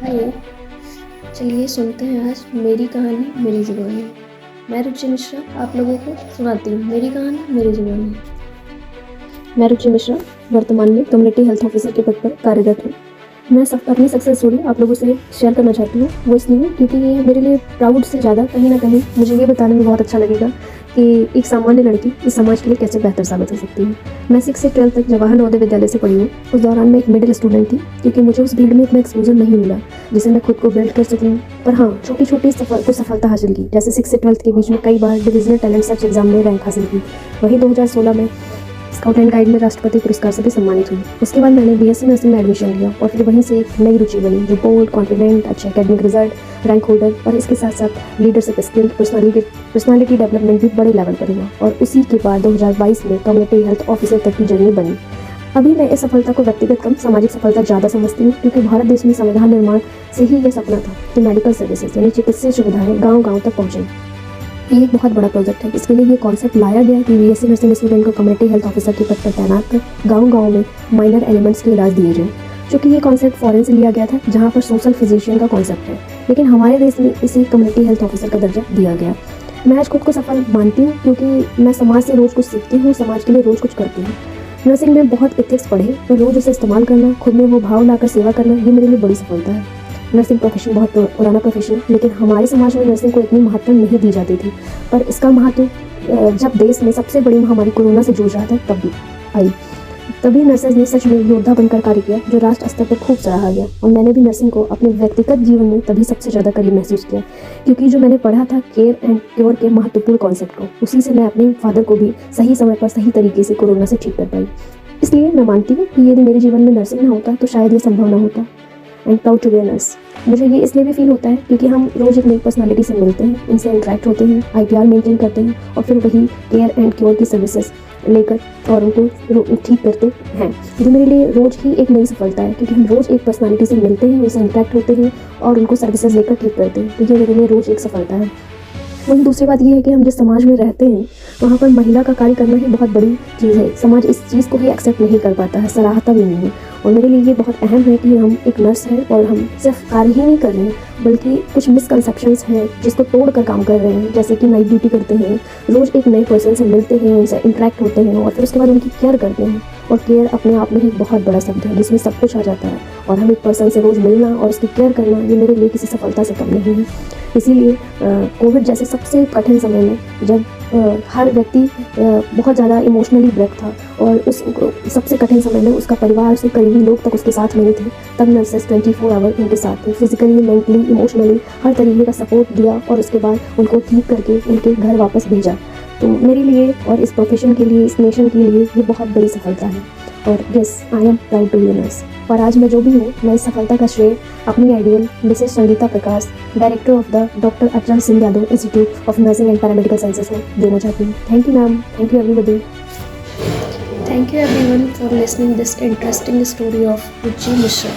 Hello. चलिए सुनते हैं आज मेरी कहानी मेरी ज़ुबानी। मैं रुचि मिश्रा आप लोगों को सुनाती हूँ मेरी कहानी मेरी ज़ुबानी। मैं रुचि मिश्रा वर्तमान में कम्युनिटी हेल्थ ऑफिसर के पद पर कार्यरत हूँ। मैं अपनी सक्सेस स्टोरी आप लोगों से शेयर करना चाहती हूँ। वो इसलिए क्योंकि ये मेरे लिए प्राउड से ज़्यादा कहीं ना कहीं मुझे ये बताने में बहुत अच्छा लगेगा कि एक सामान्य लड़की इस समाज के लिए कैसे बेहतर साबित हो सकती है। मैं 6 से 12 तक जवाहर नवोदय विद्यालय से पढ़ी हूँ। उस दौरान मैं एक मिडिल स्टूडेंट थी क्योंकि मुझे उस फील्ड में इतना एक्सपोजर नहीं मिला जिसे मैं खुद को बिल्ड कर सकूँ। पर हाँ, छोटी छोटी सफलता हासिल की, जैसे 6 से 12 के बीच में कई बार डिविजनल टैलेंट सर्च एग्जाम में रैंक हासिल की। वही 2016 में स्काउट एंड गाइड में राष्ट्रपति पुरस्कार से भी सम्मानित हुई। उसके बाद मैंने बीएससी नर्सिंग में एडमिशन लिया और फिर वहीं से एक नई रुचि बनी जो बोल्ड, कॉन्फिडेंट, अच्छे एकेडमिक रिजल्ट, रैंक होल्डर और इसके साथ साथ लीडरशिप स्किल, पर्सनालिटी डेवलपमेंट भी बड़े लेवल पर हुआ। और उसी के बाद 2022 में कम्युनिटी हेल्थ ऑफिसर तक की जर्नी बनी। अभी मैं इस सफलता को व्यक्तिगत कम, सामाजिक सफलता ज़्यादा समझती हूँ क्योंकि भारत देश में संविधान निर्माण से ही यह सपना था कि मेडिकल सर्विसेज यानी चिकित्सीय सुविधाएं गाँव-गाँव तक पहुँचें। ये एक बहुत बड़ा प्रोजेक्ट है। इसके लिए ये कॉन्सेप्ट लाया गया कि बीएससी नर्सिंग स्टूडेंट को कम्युनिटी हेल्थ ऑफिसर के पद पर तैनात कर गाँव-गाँव में माइनर एलिमेंट्स के इलाज दिए जाएं। चूँकि ये कॉन्सेप्ट फॉरेन से लिया गया था जहाँ पर सोशल फिजिशियन का कॉन्सेप्ट है, लेकिन हमारे देश में इसे कम्युनिटी हेल्थ ऑफिसर का दर्जा दिया गया। मैं आज खुद को सफल मानती हूँ क्योंकि मैं समाज से रोज़ कुछ सीखती हूँ, समाज के लिए रोज़ कुछ करती हूँ। नर्सिंग में बहुत एथिक्स पढ़े और रोज़ उसे इस्तेमाल करना, खुद में वो भाव लाकर सेवा करना, ये मेरे लिए बड़ी सफलता है। नर्सिंग प्रोफेशन बहुत पुराना प्रोफेशन है, लेकिन हमारे समाज में नर्सिंग को इतनी महत्व नहीं दी जाती थी। पर इसका महत्व जब देश में सबसे बड़ी महामारी कोरोना से जूझ रहा था तब आई। तभी नर्सेज ने सच में योद्धा बनकर कार्य किया जो राष्ट्र स्तर पर खूब सराहा गया। और मैंने भी नर्सिंग को अपने व्यक्तिगत जीवन में तभी सबसे ज़्यादा करीब महसूस किया क्योंकि जो मैंने पढ़ा था केयर एंड क्योर के महत्वपूर्ण कॉन्सेप्ट को, उसी से मैं अपने फादर को भी सही समय पर सही तरीके से कोरोना से ठीक कर पाई। इसलिए मैं मानती हूँ कि यदि मेरे जीवन में नर्सिंग ना होता तो शायद ये संभव ना होता। And proud to be a nurse. मुझे ये इसलिए भी फील होता है क्योंकि हम रोज़ एक नई पर्सनालिटी से मिलते हैं, उनसे इंटरेक्ट होते हैं, आईपीआर मेंटेन करते हैं और फिर वही केयर एंड क्योर की सर्विसेज लेकर और उनको ठीक करते हैं। जो मेरे लिए रोज़ ही एक नई सफलता है क्योंकि हम रोज़ एक पर्सनालिटी से मिलते हैं, उनसे इंटरेक्ट होते हैं और उनको सर्विसेज लेकर ठीक करते हैं। तो ये मेरे लिए रोज़ एक सफलता है। वहीं दूसरी बात ये है कि हम जिस समाज में रहते हैं वहाँ पर महिला का कार्य करना ही बहुत बड़ी चीज़ है। समाज इस चीज़ को ही एक्सेप्ट नहीं कर पाता है, सराहता भी नहीं है। और मेरे लिए ये बहुत अहम है कि हम एक नर्स हैं और हम सिर्फ कार्य ही नहीं कर रहे हैं बल्कि कुछ मिसकंसेप्शंस हैं जिसको तोड़ कर काम कर रहे हैं। जैसे कि नाइट ड्यूटी करते हैं, रोज़ एक नए पर्सन से मिलते हैं, उनसे इंटरेक्ट होते हैं और फिर उसके बाद उनकी केयर करते हैं। और केयर अपने आप में ही बहुत बड़ा शब्द है जिसमें सब कुछ आ जाता है। और हम एक पर्सन से रोज़ मिलना और उसकी केयर करना ये मेरे लिए किसी सफलता से कम नहीं है। इसीलिए कोविड जैसे सबसे कठिन समय में जब हर व्यक्ति बहुत ज़्यादा इमोशनली ब्रेक था और उस सबसे कठिन समय में उसका परिवार, उसके करीबी लोग तक उसके साथ नहीं थे, तब नर्सेस 24 आवर उनके साथ थे, फिजिकली, मेंटली, इमोशनली हर तरीके का सपोर्ट दिया और उसके बाद उनको ठीक करके उनके घर वापस भेजा। तो मेरे लिए और इस प्रोफेशन के लिए, इस नेशन के लिए ये बहुत बड़ी सफलता है। और yes, I am proud to be a nurse. और आज मैं जो भी हूँ, मैं इस सफलता का श्रेय अपनी ideal Mrs Sangeeta Prakash, director of the doctor Atal Singh Yadav institute of nursing and paramedical sciences को देना चाहती हूँ। Thank you ma'am, thank you everybody. Thank you everyone for listening this interesting story of Ruchi Mishra.